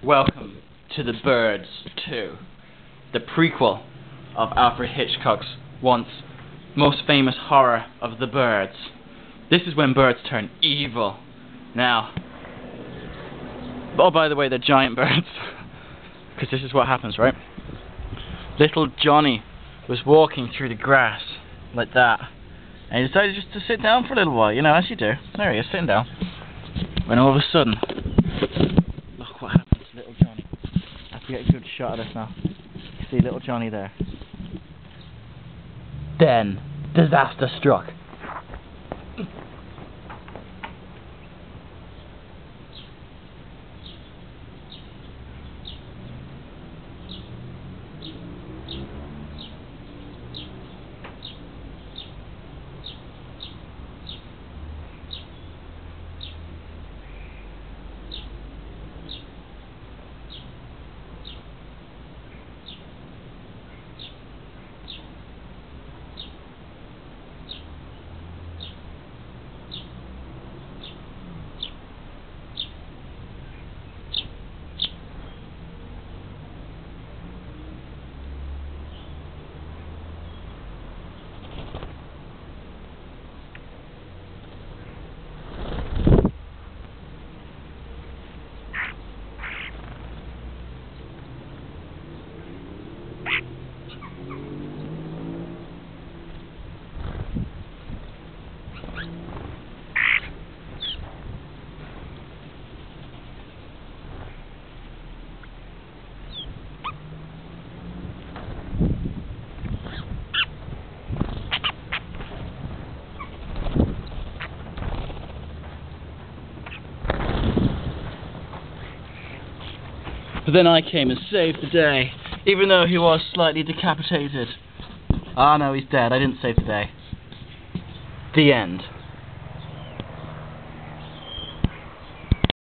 Welcome to The Birds 2, the prequel of Alfred Hitchcock's once most famous horror of The Birds. This is when birds turn evil. Now, oh, by the way, they're giant birds, because this is what happens, right? Little Johnny was walking through the grass like that, and he decided just to sit down for a little while, you know, as you do. There he is, sitting down. When all of a sudden, look what happened to little Johnny. I have to get a good shot of this now. You see little Johnny there. Then, disaster struck. But then I came and saved the day, even though he was slightly decapitated. Ah no, he's dead. I didn't save the day. The end.